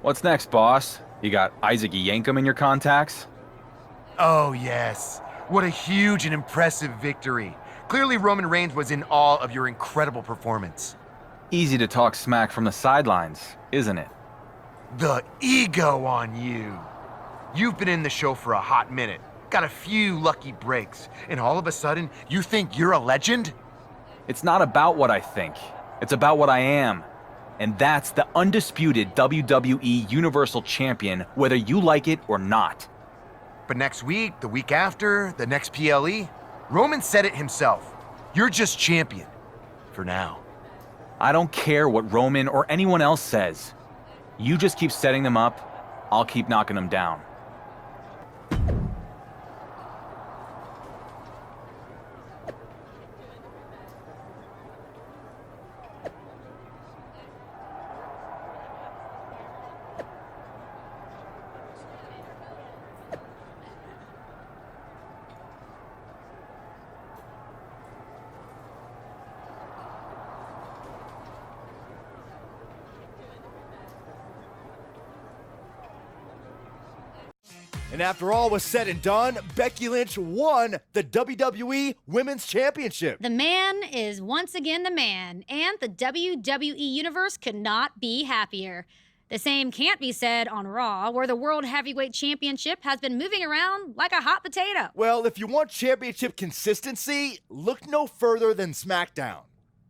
What's next, boss? You got Isaac Yankum in your contacts? Oh, yes. What a huge and impressive victory. Clearly, Roman Reigns was in awe of your incredible performance. Easy to talk smack from the sidelines, isn't it? The ego on you. You've been in the show for a hot minute, got a few lucky breaks, and all of a sudden, you think you're a legend? It's not about what I think. It's about what I am. And that's the undisputed WWE Universal Champion, whether you like it or not. But next week, the week after, the next PLE, Roman said it himself. You're just champion. For now. I don't care what Roman or anyone else says. You just keep setting them up, I'll keep knocking them down. And after all was said and done, Becky Lynch won the WWE Women's Championship. The man is once again the man, and the WWE Universe could not be happier. The same can't be said on Raw, where the World Heavyweight Championship has been moving around like a hot potato. Well, if you want championship consistency, look no further than SmackDown.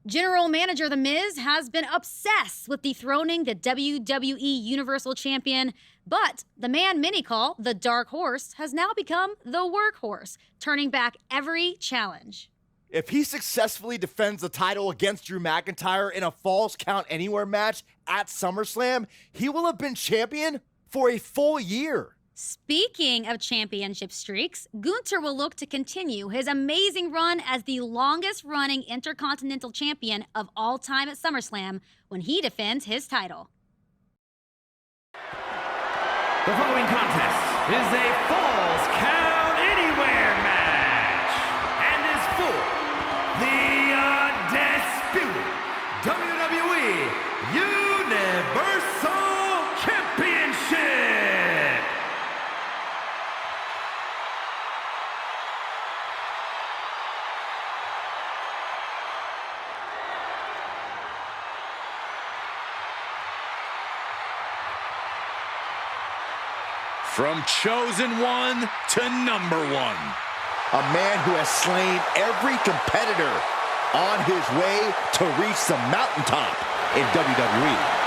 General Manager The Miz has been obsessed with dethroning the WWE Universal Champion, but the man many call the Dark Horse has now become the Workhorse, turning back every challenge. If he successfully defends the title against Drew McIntyre in a Falls Count Anywhere match at SummerSlam, he will have been champion for a full year. Speaking of championship streaks, Gunther will look to continue his amazing run as the longest-running Intercontinental Champion of all time at SummerSlam when he defends his title. The following contest is a Falls Count Anywhere match and is for the undisputed WWE Universal Championship. From chosen one to number one. A man who has slain every competitor on his way to reach the mountaintop in WWE.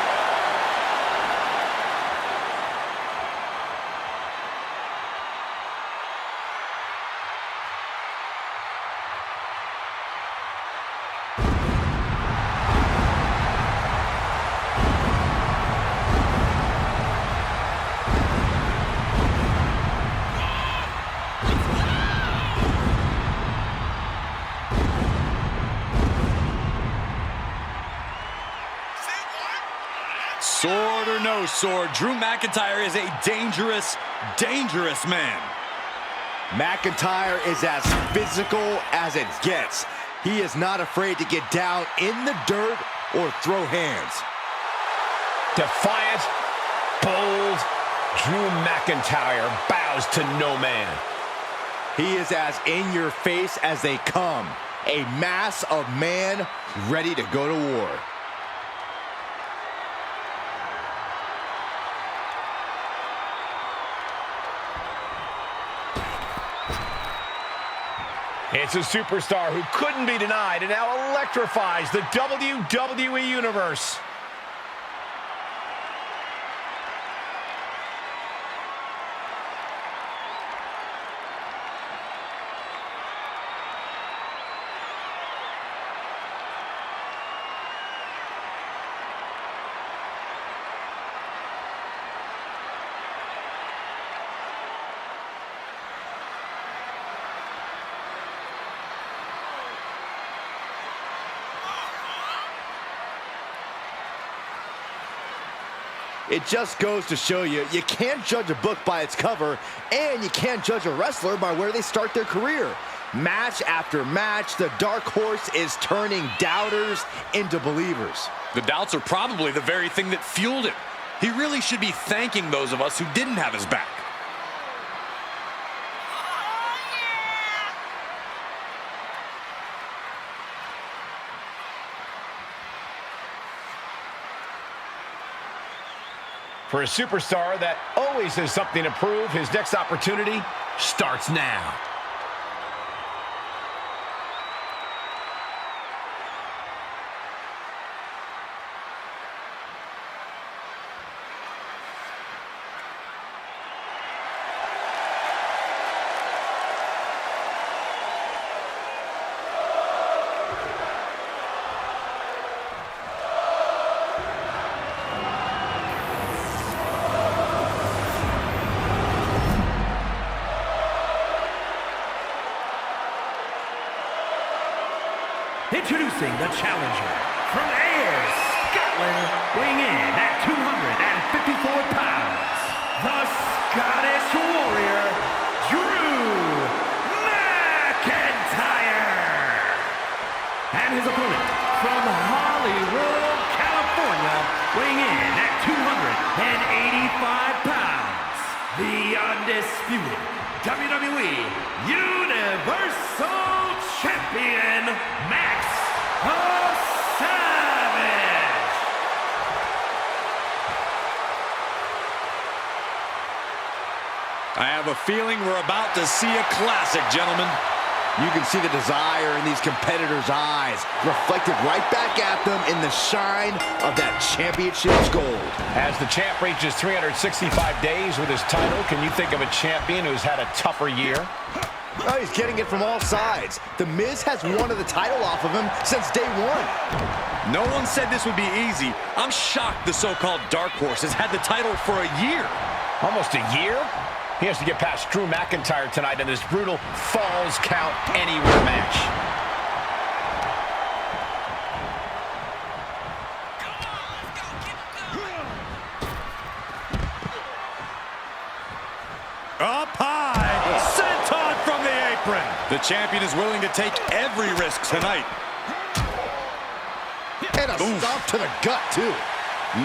Sword or no sword, Drew McIntyre is a dangerous, dangerous man. McIntyre is as physical as it gets. He is not afraid to get down in the dirt or throw hands. Defiant, bold, Drew McIntyre bows to no man. He is as in your face as they come. A mass of man ready to go to war. It's a superstar who couldn't be denied and now electrifies the WWE Universe. It just goes to show you, you can't judge a book by its cover, and you can't judge a wrestler by where they start their career. Match after match, the Dark Horse is turning doubters into believers. The doubts are probably the very thing that fueled him. He really should be thanking those of us who didn't have his back. For a superstar that always has something to prove, his next opportunity starts now. Introducing the challenger from Ayr, Scotland, weighing in at 254 pounds, the Scottish Warrior, Drew McIntyre. And his opponent from Hollywood, California, weighing in at 285 pounds, the undisputed WWE Universal Champion, Max Savage. I have a feeling we're about to see a classic, gentlemen. You can see the desire in these competitors' eyes, reflected right back at them in the shine of that championship's gold. As the champ reaches 365 days with his title, can you think of a champion who's had a tougher year? Oh, he's getting it from all sides. The Miz has wanted the title off of him since day one. No one said this would be easy. I'm shocked the so-called Dark Horse has had the title for a year. Almost a year? He has to get past Drew McIntyre tonight in this brutal Falls Count Anywhere match. Up high, senton from the apron. The champion is willing to take every risk tonight. And a stomp to the gut, too.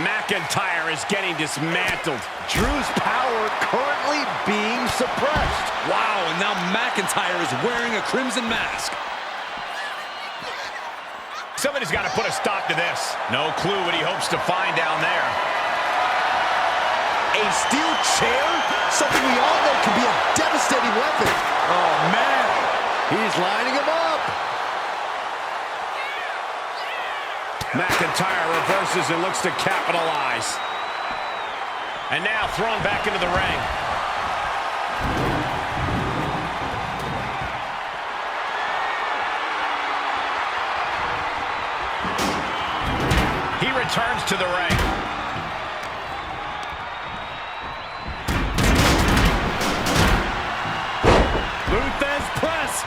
McIntyre is getting dismantled. Drew's power currently being suppressed. Wow, and now McIntyre is wearing a crimson mask. Somebody's got to put a stop to this. No clue what he hopes to find down there. A steel chair? Something we all know can be a devastating weapon. Oh, man. He's lining him up. McIntyre reverses and looks to capitalize. And now thrown back into the ring. He returns to the ring. Luthez press.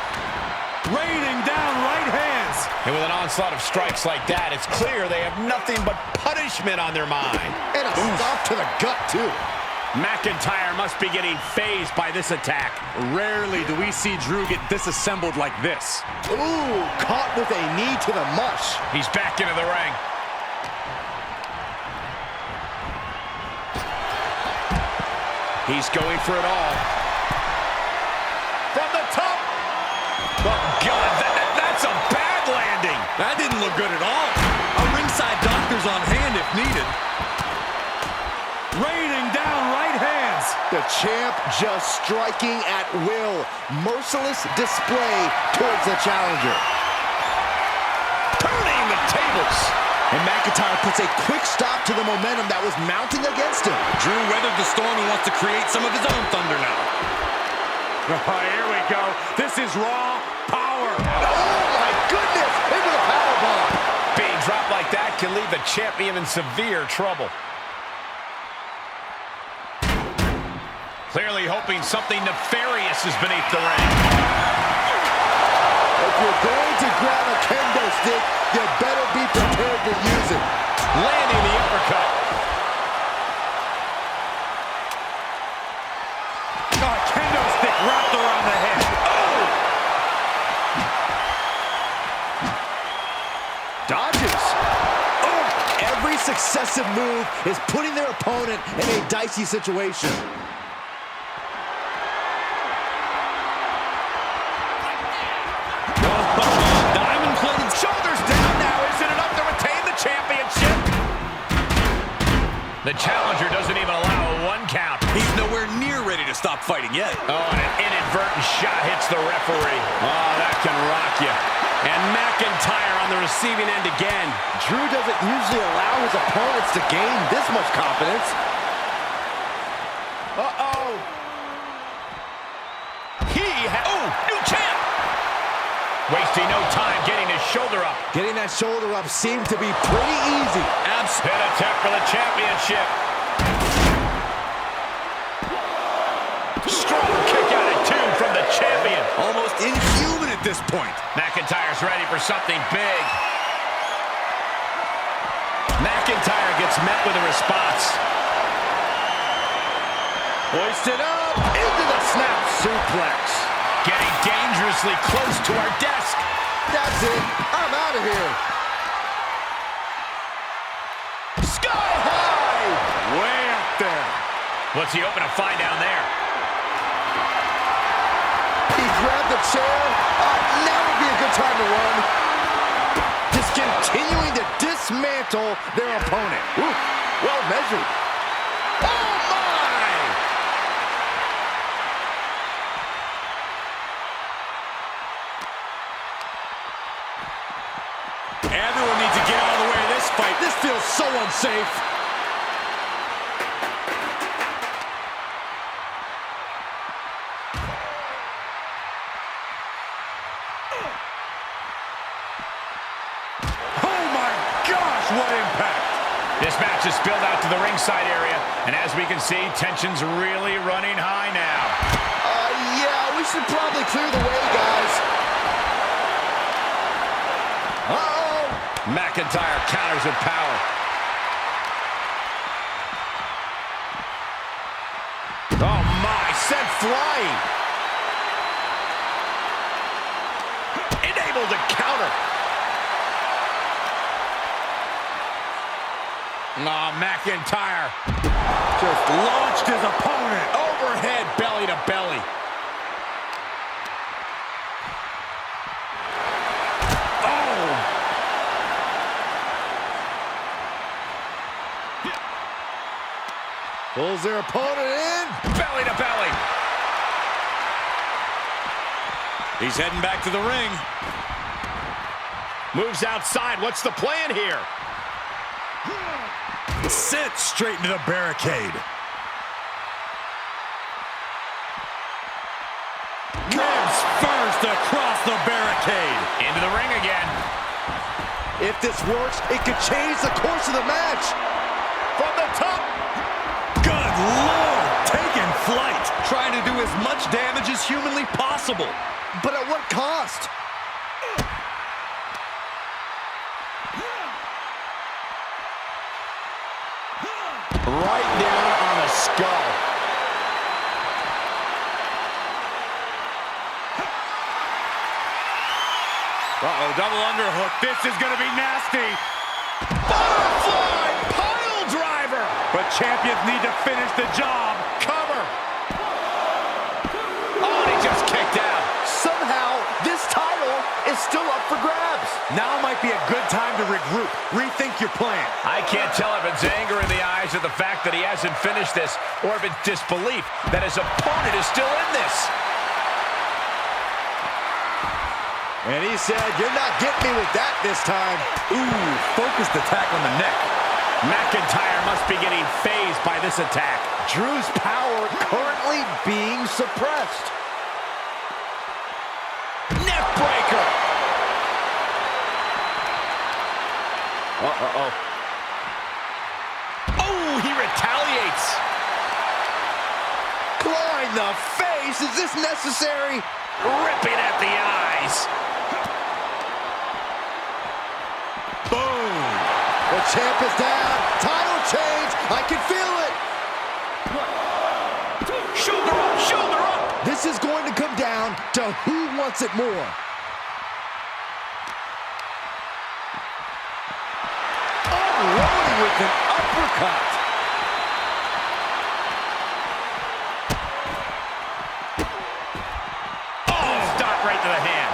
Raining down right hands. And with an onslaught of strikes like that, it's clear they have nothing but punishment on their mind. And a stomp to the gut, too. McIntyre must be getting phased by this attack. Rarely do we see Drew get disassembled like this. Ooh, caught with a knee to the mush. He's back into the ring. He's going for it all. From the top. Oh, God, that's a bad landing. That didn't look good at all. A ringside doctor's on hand if needed. Raining down right hands. The champ just striking at will. Merciless display towards the challenger. Turning the tables. And McIntyre puts a quick stop to the momentum that was mounting against him. Drew weathered the storm and wants to create some of his own thunder now. Oh, here we go. This is raw power. Oh, my goodness! Into the powerbomb. Being dropped like that can leave the champion in severe trouble. Clearly hoping something nefarious is beneath the ring. If you're going to grab a kendo stick, you better be prepared to use it. Landing the uppercut. Oh, kendo stick wrapped around the head. Oh! Dodges. Oh, every successive move is putting their opponent in a dicey situation. Diamond-plated shoulders down now. Is it enough to retain the championship? The challenger doesn't even allow a 1 count. He's nowhere near ready to stop fighting yet. Oh, and an inadvertent shot hits the referee. Oh, that can rock you. And McIntyre on the receiving end again. Drew doesn't usually allow his opponents to gain this much confidence. Uh-oh. New champ. Wasting no time getting his shoulder up. Getting that shoulder up seemed to be pretty easy. Pin attempt for the championship. Strong kick out at 2 from the champion. Almost inhuman at this point. McIntyre's ready for something big. McIntyre gets met with a response. Hoisted up into the snap suplex. Getting dangerously close to our desk. That's it. I'm out of here. Sky high. Way up there. What's he open to find down there? He grabbed the chair. Now would be a good time to run. Just continuing to dismantle their opponent. Ooh, well measured. Oh, my! Everyone needs to get out of the way of this fight. This feels so unsafe. Oh my gosh, what impact! This match is spilled out to the ringside area, and as we can see, tension's really running high now. Yeah, we should probably clear the way, guys. Uh-oh! McIntyre counters with power. Oh my, sent flying. Enabled to counter. Oh, McIntyre Just launched his opponent. overhead belly to belly. Pulls their opponent in. Belly to belly. He's heading back to the ring. Moves outside. What's the plan here? Sent straight into the barricade. Ribs first across the barricade. Into the ring again. If this works, it could change the course of the match. From the top. Good Lord, taking flight. Trying to do as much damage as humanly possible. But at what cost? Right down on the skull. Uh-oh, double underhook. This is going to be nasty. Butterfly pile driver. But champions need to finish the job. Cover. Oh, and he just kicked out. Somehow, this title is still up for grabs. Now might be a good time to regroup. Rethink your plan. I can't tell if it's anger in the eyes at the fact that he hasn't finished this, or if it's disbelief that his opponent is still in this. And he said, "You're not getting me with that this time." Ooh, focused attack on the neck. McIntyre must be getting phased by this attack. Drew's power currently being suppressed. Neck breaker. Uh-oh. Oh, he retaliates. Claw in the face. Is this necessary? Ripping at the eyes. Boom. The champ is down. Title change. I can feel it. Shoulder up, shoulder up. This is going to come down to who wants it more. Unloading with an uppercut. Oh, stop right to the hand.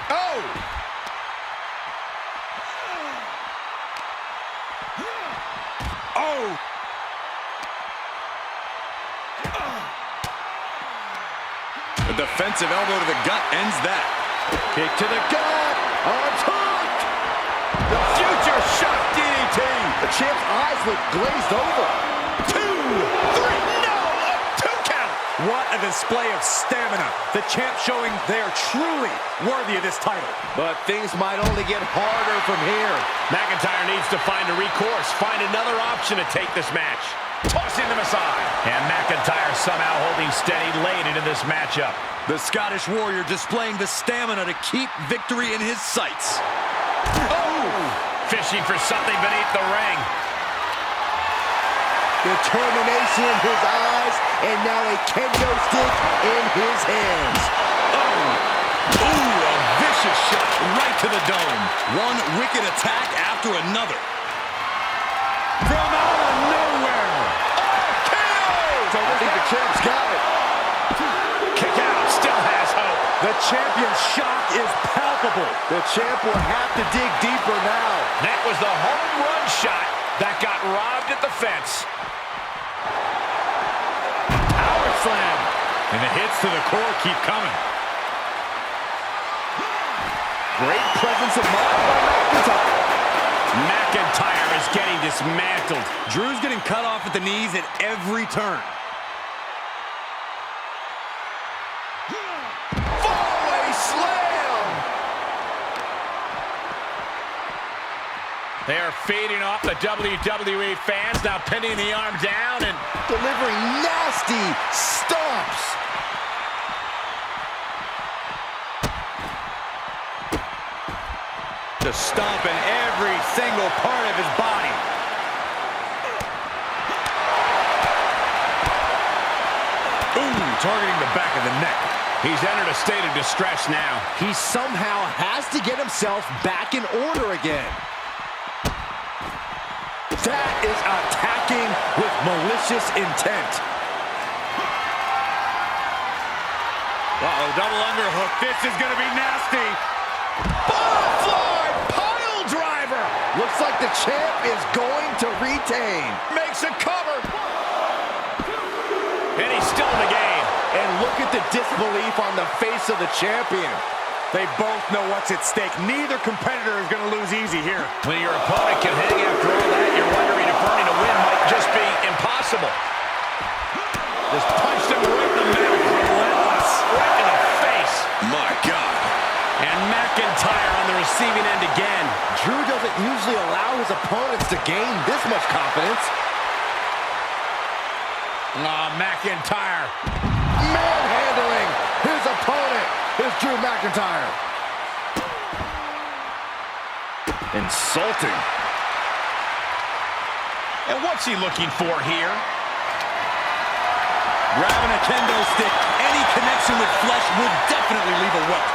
Oh! A defensive elbow to the gut ends that. Kick to the gut. Attack! The future shock DDT. The champ's eyes look glazed over. 2, 3, no! A 2 count! What a display of stamina. The champ showing they are truly worthy of this title. But things might only get harder from here. McIntyre needs to find a recourse, find another option to take this match. Tossing them aside. And McIntyre somehow holding steady late into this matchup. The Scottish Warrior displaying the stamina to keep victory in his sights. Oh! Fishing for something beneath the ring. Determination in his eyes, and now a kendo stick in his hands. Oh! Ooh, a vicious shot right to the dome. One wicked attack after another. From out of nowhere. So I think the champ's got it. Kick out, still has hope. The champion's shock is palpable. The champ will have to dig deeper now. That was the home run shot that got robbed at the fence. Power slam. And the hits to the core keep coming. Great presence of mind by McIntyre. McIntyre is getting dismantled. Drew's getting cut off at the knees at every turn. Fallaway slam. They are feeding off the WWE fans, now pinning the arm down and Delivering nasty stomps. To stomp in every single part of his body. Ooh, targeting the back of the neck. he's entered a state of distress now. He somehow has to get himself back in order again. That is attacking with malicious intent. Uh-oh, double underhook. This is going to be nasty. Butterfly pile driver. Looks like the champ is going to retain. Makes a cover. And he's still in the game. And look at the disbelief on the face of the champion. They both know what's at stake. Neither competitor is going to lose easy here. When your opponent can hang after all that, you're wondering if earning a win might just be impossible. Just punched him right in the middle. Relentless. Right in the face. My God. And McIntyre on the receiving end again. Drew doesn't usually allow his opponents to gain this much confidence. Oh, McIntyre. Manhandling his opponent is Drew McIntyre. Insulting. And what's he looking for here? Grabbing a kendo stick, any connection with flesh would definitely leave a welt.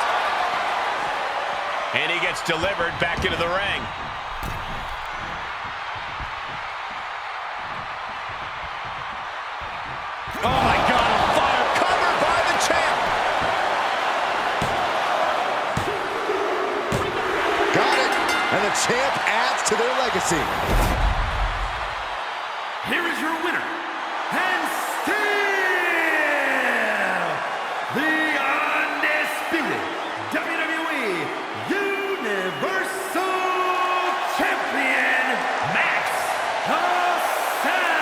And he gets delivered back into the ring. Oh my God, a fire Covered by the champ. Got it. And the champ adds to their legacy. Here is your winner, and still the undisputed WWE Universal Champion, Max Savage.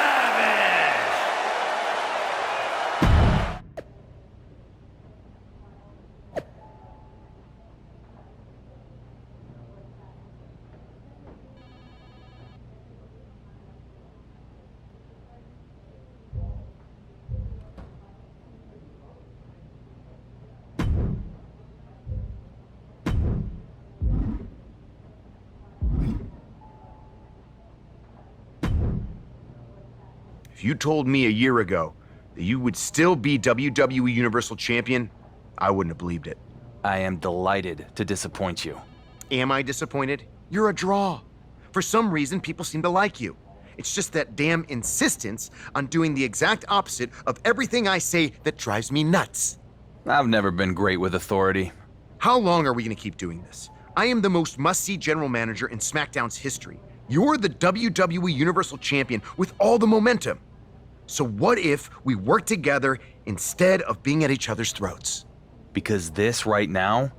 If you told me a year ago that you would still be WWE Universal Champion, I wouldn't have believed it. I am delighted to disappoint you. Am I disappointed? You're a draw. For some reason, people seem to like you. It's just that damn insistence on doing the exact opposite of everything I say that drives me nuts. I've never been great with authority. How long are we going to keep doing this? I am the most must-see general manager in SmackDown's history. You're the WWE Universal Champion with all the momentum. So what if we work together instead of being at each other's throats? Because this right now,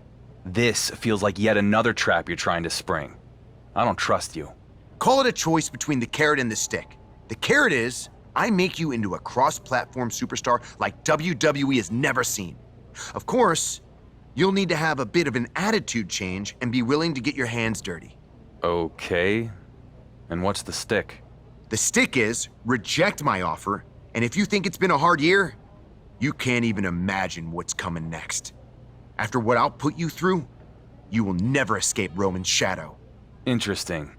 this feels like yet another trap you're trying to spring. I don't trust you. Call it a choice between the carrot and the stick. The carrot is, I make you into a cross-platform superstar like WWE has never seen. Of course, you'll need to have a bit of an attitude change and be willing to get your hands dirty. Okay. And what's the stick? The stick is, reject my offer, and if you think it's been a hard year, you can't even imagine what's coming next. After what I'll put you through, you will never escape Roman's shadow. Interesting.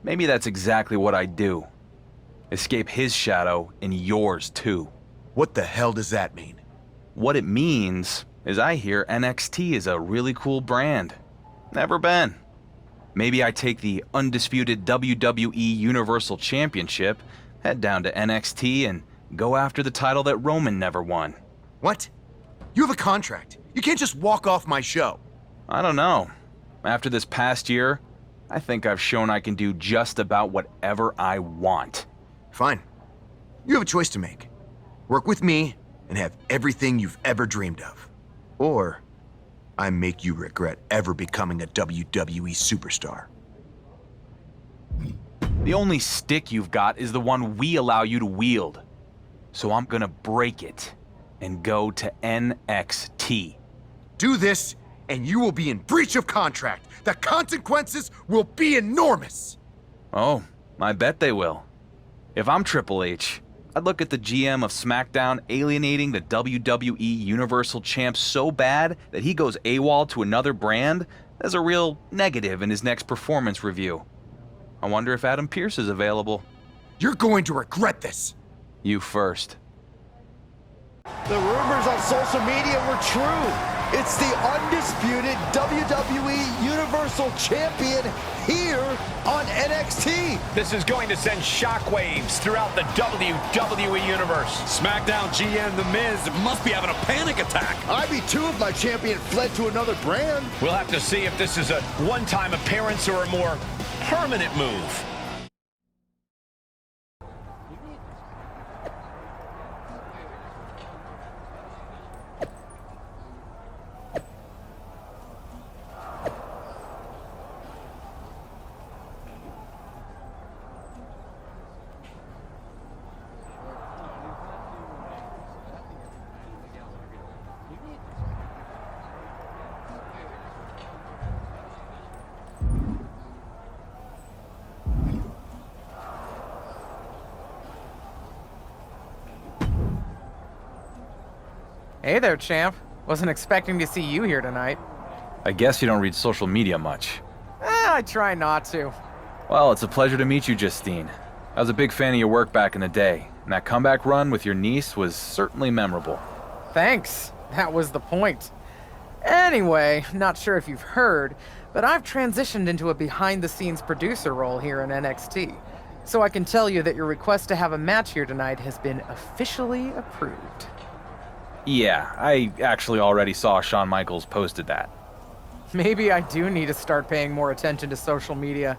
Maybe that's exactly what I do. Escape his shadow and yours too. What the hell does that mean? What it means is I hear NXT is a really cool brand. Never been. Maybe I take the undisputed WWE Universal Championship, head down to NXT, and go after the title that Roman never won. What? You have a contract. You can't just walk off my show. I don't know. After this past year, I think I've shown I can do just about whatever I want. Fine. You have a choice to make. Work with me and have everything you've ever dreamed of. Or I make you regret ever becoming a WWE superstar. The only stick you've got is the one we allow you to wield. So I'm gonna break it and go to NXT. Do this and you will be in breach of contract. The consequences will be enormous. Oh, I bet they will. If I'm Triple H, I'd look at the GM of SmackDown alienating the WWE Universal Champ so bad that he goes AWOL to another brand as a real negative in his next performance review. I wonder if Adam Pearce is available. You're going to regret this. You first. The rumors on social media were true. It's the undisputed WWE Universal Champion here on NXT. This is going to send shockwaves throughout the WWE Universe. SmackDown GM The Miz must be having a panic attack. I'd be too if my champion fled to another brand. We'll have to see if this is a one-time appearance or a more permanent move. Hey there, champ. Wasn't expecting to see you here tonight. I guess you don't read social media much. I try not to. Well, it's a pleasure to meet you, Justine. I was a big fan of your work back in the day, and that comeback run with your niece was certainly memorable. Thanks. That was the point. Anyway, not sure if you've heard, but I've transitioned into a behind-the-scenes producer role here in NXT. So I can tell you that your request to have a match here tonight has been officially approved. Yeah, I actually already saw Shawn Michaels posted that. Maybe I do need to start paying more attention to social media.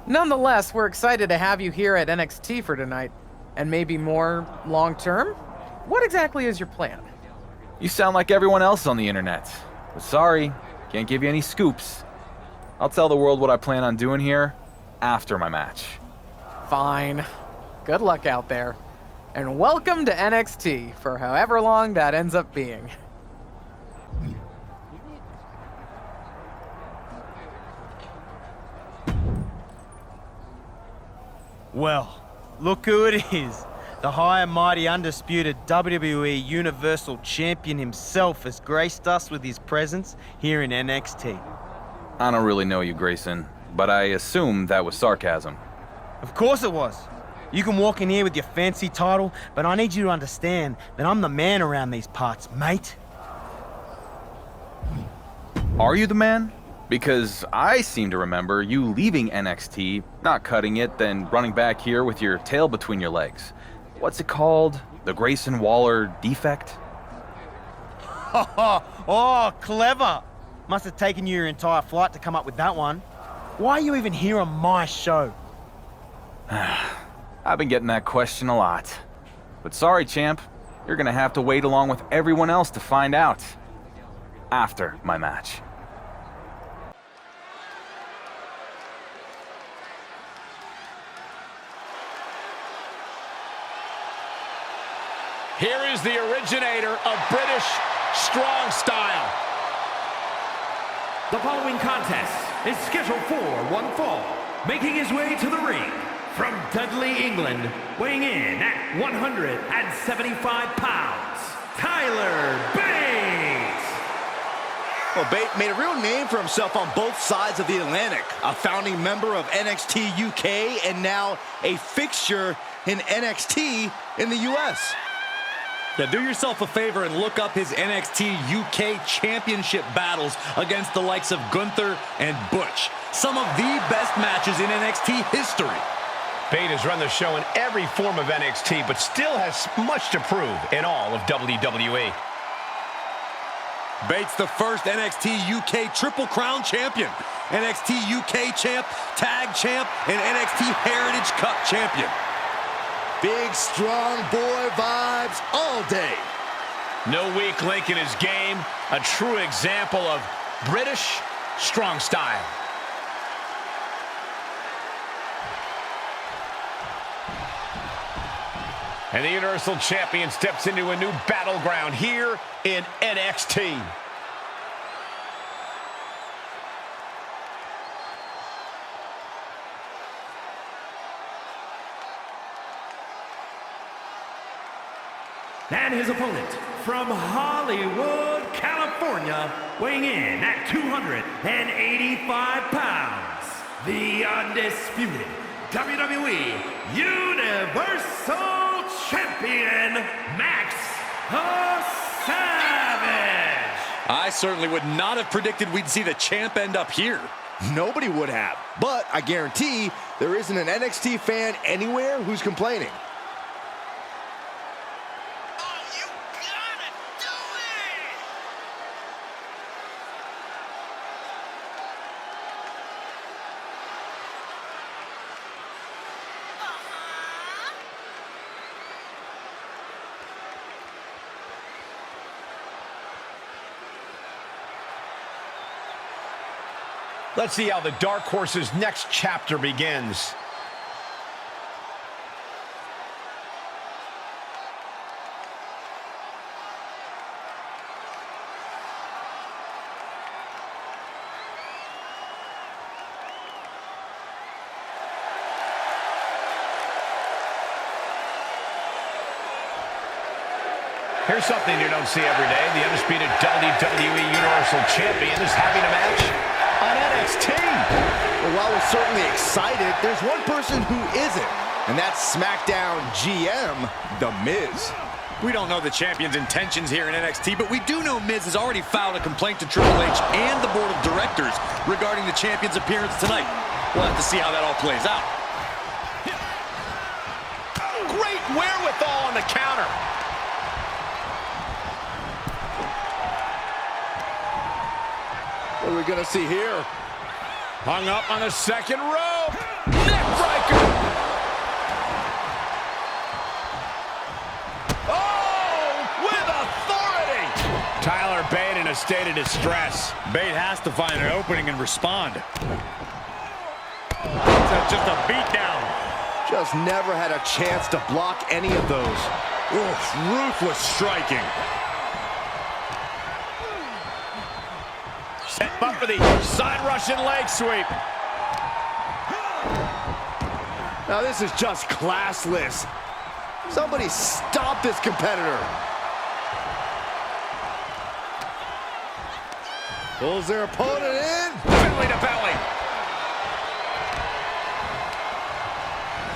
Nonetheless, we're excited to have you here at NXT for tonight. And maybe more long-term? What exactly is your plan? You sound like everyone else on the internet. But sorry, can't give you any scoops. I'll tell the world what I plan on doing here after my match. Fine. Good luck out there. And welcome to NXT, for however long that ends up being. Well, look who it is. The high and mighty undisputed WWE Universal Champion himself has graced us with his presence here in NXT. I don't really know you, Grayson, but I assume that was sarcasm. Of course it was. You can walk in here with your fancy title, but I need you to understand that I'm the man around these parts, mate. Are you the man? Because I seem to remember you leaving NXT, not cutting it, then running back here with your tail between your legs. What's it called? The Grayson Waller defect? Oh, clever. Must have taken you your entire flight to come up with that one. Why are you even here on my show? I've been getting that question a lot. But sorry, champ. You're gonna have to wait along with everyone else to find out. After my match. Here is the originator of British strong style. The following contest is scheduled for one fall. Making his way to the ring from Dudley, England, weighing in at 175 pounds, Tyler Bates. Well, Bates made a real name for himself on both sides of the Atlantic. A founding member of NXT UK and now a fixture in NXT in the US. Now do yourself a favor and look up his NXT UK Championship battles against the likes of Gunther and Butch. Some of the best matches in NXT history. Bates has run the show in every form of NXT, but still has much to prove in all of WWE. Bates, the first NXT UK Triple Crown champion, NXT UK champ, tag champ, and NXT Heritage Cup champion. Big, strong boy vibes all day. No weak link in his game, a true example of British strong style. And the Universal Champion steps into a new battleground here in NXT. And his opponent from Hollywood, California, weighing in at 285 pounds, the undisputed WWE Universal Champion, Max the Savage. I certainly would not have predicted we'd see the champ end up here. Nobody would have. But I guarantee there isn't an NXT fan anywhere who's complaining. Let's see how the Dark Horse's next chapter begins. Here's something you don't see every day. The undisputed WWE Universal Champion is having a match on NXT. Well, while we're certainly excited, there's one person who isn't, and that's SmackDown GM, The Miz. We don't know the champion's intentions here in NXT, but we do know Miz has already filed a complaint to Triple H and the board of directors regarding the champion's appearance tonight. We'll have to see how that all plays out. Great wherewithal on the counter. What are we gonna see here? Hung up on the second rope. Neckbreaker. Oh, with authority. Tyler Bate in a state of distress. Bate has to find an opening and respond. That's just a beatdown. Just never had a chance to block any of those. Oof, ruthless striking. Set up for the side Russian leg sweep. Now this is just classless. Somebody stop this competitor. Pulls their opponent in. Belly to belly.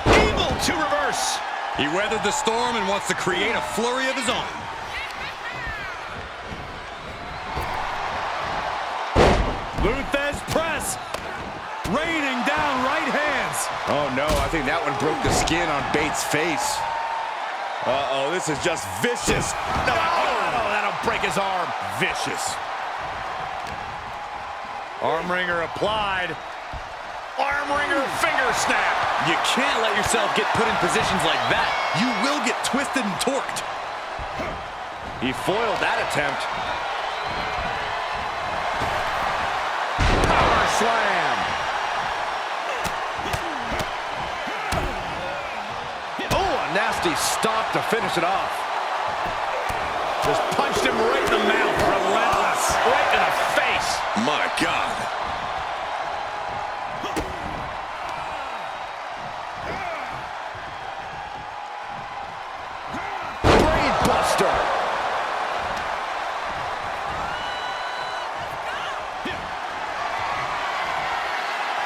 Able to reverse. horse. He weathered the storm and wants to create a flurry of his own. Luthez press. Raining down right hands. Oh, no, I think that one broke the skin on Bates' face. Uh-oh, this is just vicious. No, oh, that'll break his arm. Vicious. Arm wringer applied. Arm wringer finger snap. You can't let yourself get put in positions like that. You will get twisted and torqued. He foiled that attempt. Power slam. Oh, a nasty stop to finish it off. Just punched him right in the mouth. Relentless. Right in the face. My God. Brain buster.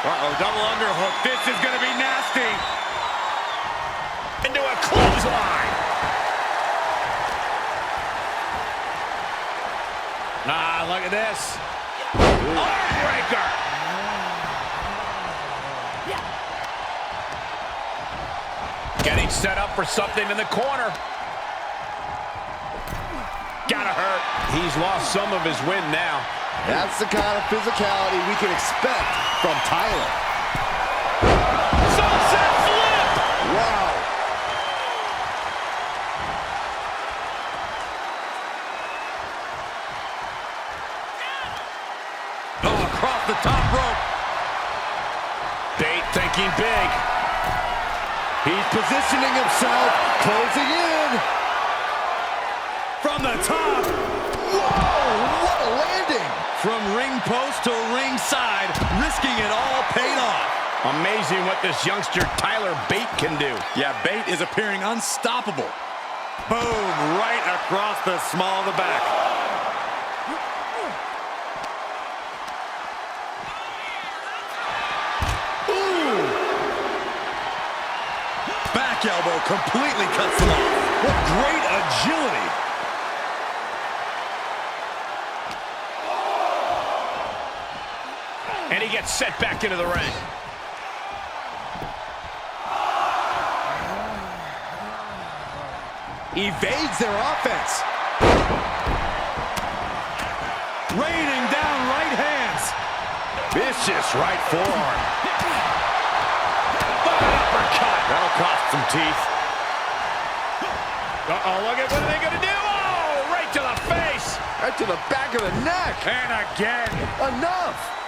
Uh-oh, double underhook. This is going to be nasty. Into a clothesline. Ah, look at this. Arm breaker. Getting set up for something in the corner. Gotta hurt. He's lost some of his win now. That's the kind of physicality we can expect from Tyler. Sunset flip. Wow. Oh, across the top rope. Bate thinking big. He's positioning himself, closing in. From the top. Whoa, what a landing. From ring post to ringside, risking it all paid off. Amazing what this youngster Tyler Bate can do. Yeah, Bate is appearing unstoppable. Boom, right across the small of the back. Ooh. Back elbow completely cuts him off. What great agility. And he gets set back into the ring. Evades their offense. Raining down right hands. Vicious right forearm. Uppercut. That'll cost some teeth. Uh-oh, look at what are they going to do? Oh, right to the face. Right to the back of the neck. And again. Enough.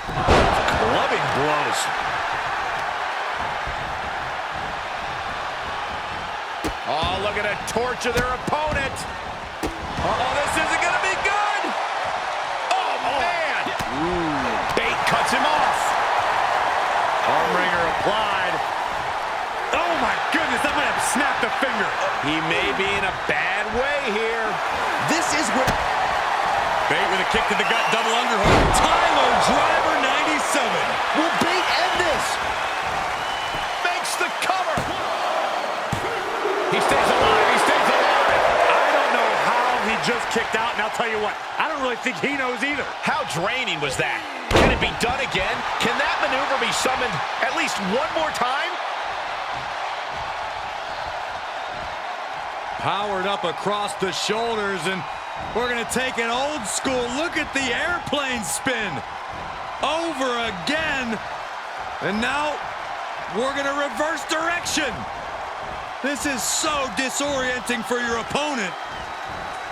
Clubbing blows. Oh, look at it torture their opponent. Uh-oh, this isn't going to be good. Oh, man. Bate cuts him off. Arm wringer applied. Oh my goodness, that might have snapped a finger. He may be in a bad way here. This is where... Bate with a kick to the gut, double underhook. Tyler Driver 97. Will Bate end this? Makes the cover. He stays alive. He stays alive. I don't know how he just kicked out, and I'll tell you what, I don't really think he knows either. How draining was that? Can it be done again? Can that maneuver be summoned at least one more time? Powered up across the shoulders, and we're going to take an old school look at the airplane spin. Over again. And now we're going to reverse direction. This is so disorienting for your opponent.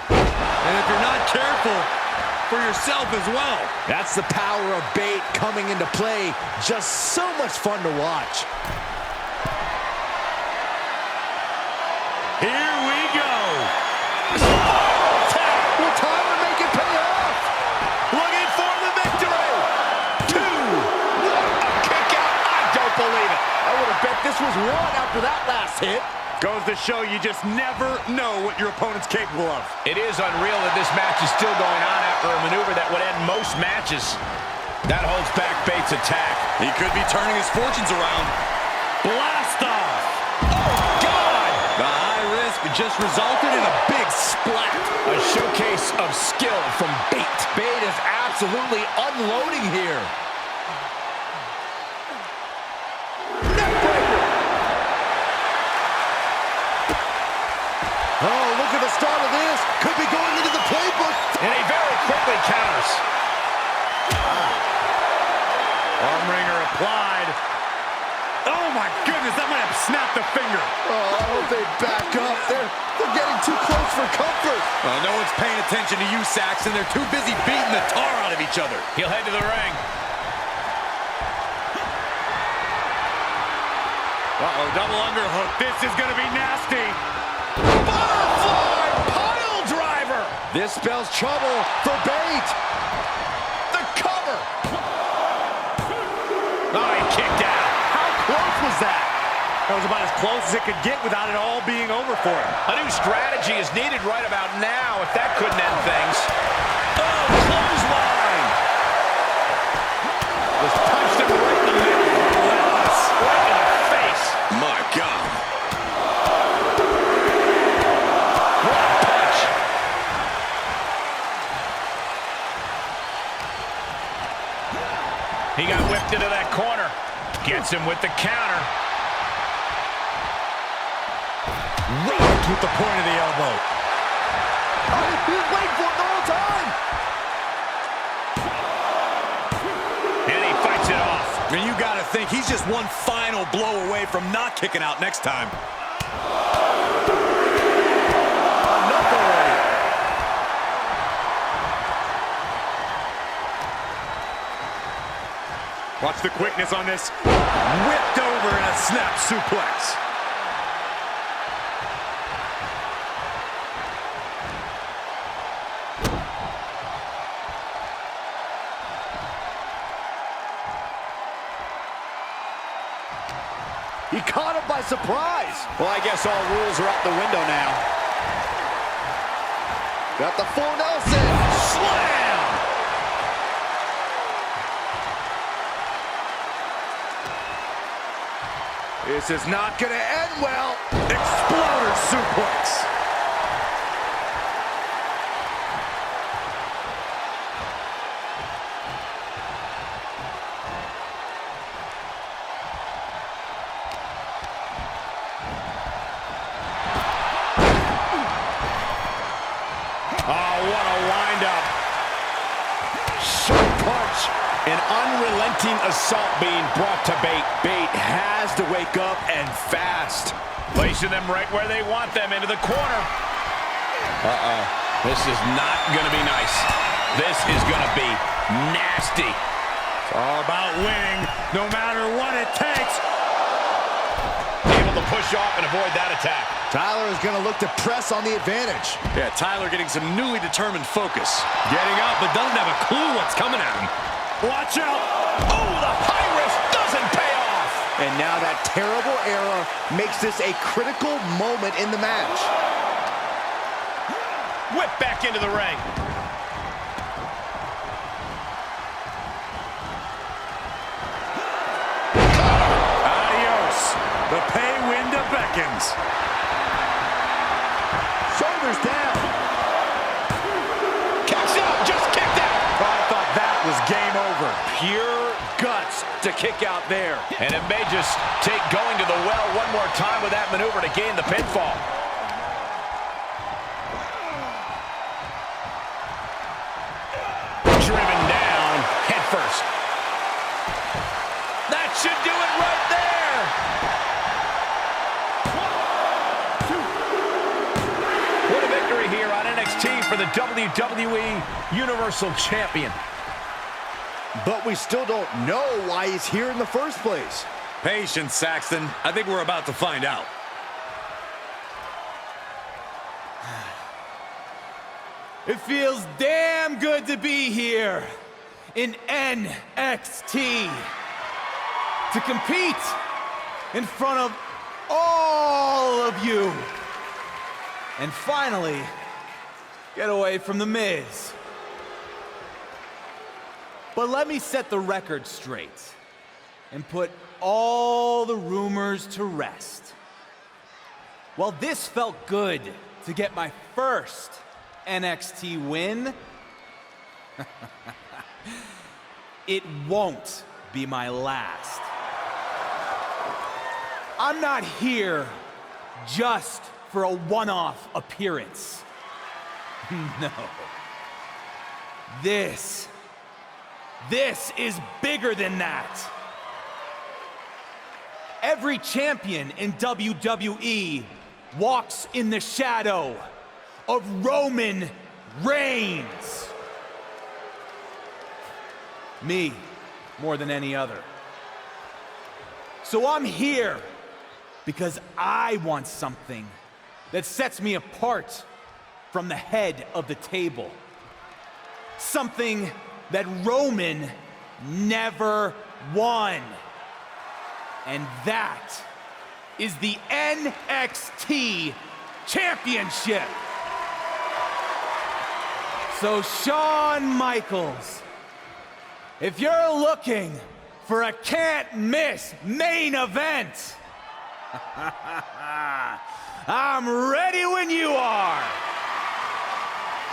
And if you're not careful, for yourself as well. That's the power of Bate coming into play. Just so much fun to watch. Here we go. Will Tyler make it pay off? Looking for the victory. 2. A kick out. I don't believe it. I would have bet this was 1 after that last hit. Goes to show you just never know what your opponent's capable of. It is unreal that this match is still going on after a maneuver that would end most matches. That holds back Bates' attack. He could be turning his fortunes around. Blast off. Oh, God. just resulted in a big splat. A showcase of skill from Bate. Bate is absolutely unloading here. Neckbreaker. Oh, look at the start of this. Could be going into the playbook. And he very quickly counters. Arm wringer applied. Oh my goodness, that might have snapped the finger. Oh, I hope they back up. They're getting too close for comfort. No one's paying attention to you, Saxton. They're too busy beating the tar out of each other. He'll head to the ring. Uh-oh, double underhook. This is going to be nasty. Butterfly pile driver. This spells trouble for Bate. The cover. Oh, he kicked out. How close was that? That was about as close as it could get without it all being over for him. A new strategy is needed right about now if that couldn't end things. Oh, clothesline. Just punched him right in the middle. Relentless. Right in the face. My God. What a punch. He got whipped into that corner. Gets him with the counter. Rocked with the point of the elbow. Oh, he was waiting for it the whole time. And he fights it off. And you got to think he's just one final blow away from not kicking out next time. Enough already. Watch the quickness on this. Whipped over in a snap suplex. He caught him by surprise. Well, I guess all rules are out the window now. Got the full Nelson. Slam! This is not going to end well. Exploder suplex. Oh, what a wind-up. Sharp punch. An unrelenting assault being brought to Bate. Bate has to wake up and fast. Placing them right where they want them, into the corner. Uh-oh. This is not going to be nice. This is going to be nasty. It's all about winning, no matter what it takes. Able to push off and avoid that attack. Tyler is going to look to press on the advantage. Yeah, Tyler getting some newly determined focus. Getting up, but doesn't have a clue what's coming at him. Watch out! Oh, the high risk doesn't pay off. And now that terrible error makes this a critical moment in the match. Whip back into the ring. Adios. The pay window beckons. Shoulders down. Kicks out, just kicked out. Oh, I thought that was game over. Pure guts to kick out there. And it may just take going to the well one more time with that maneuver to gain the pinfall. Driven down, head first. That should do it right there. 1, 2. What a victory here on NXT for the WWE Universal Champion. But we still don't know why he's here in the first place. Patience, Saxton. I think we're about to find out. It feels damn good to be here in NXT. To compete in front of all of you. And finally, get away from The Miz. But let me set the record straight and put all the rumors to rest. Well, this felt good to get my first NXT win. It won't be my last. I'm not here just for a one-off appearance. No. This is bigger than that. Every champion in WWE walks in the shadow of Roman Reigns. Me, more than any other. So I'm here because I want something that sets me apart from the head of the table. Something that Roman never won. And that is the NXT Championship. So Shawn Michaels, if you're looking for a can't-miss main event, I'm ready when you are.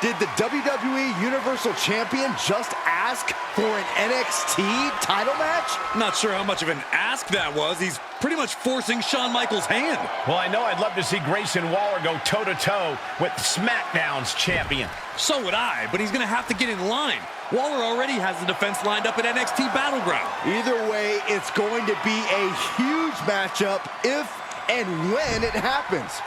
Did the WWE Universal Champion just ask for an NXT title match? Not sure how much of an ask that was. He's pretty much forcing Shawn Michaels' hand. Well, I know I'd love to see Grayson Waller go toe-to-toe with SmackDown's champion. So would I, but he's going to have to get in line. Waller already has the defense lined up at NXT Battleground. Either way, it's going to be a huge matchup if and when it happens.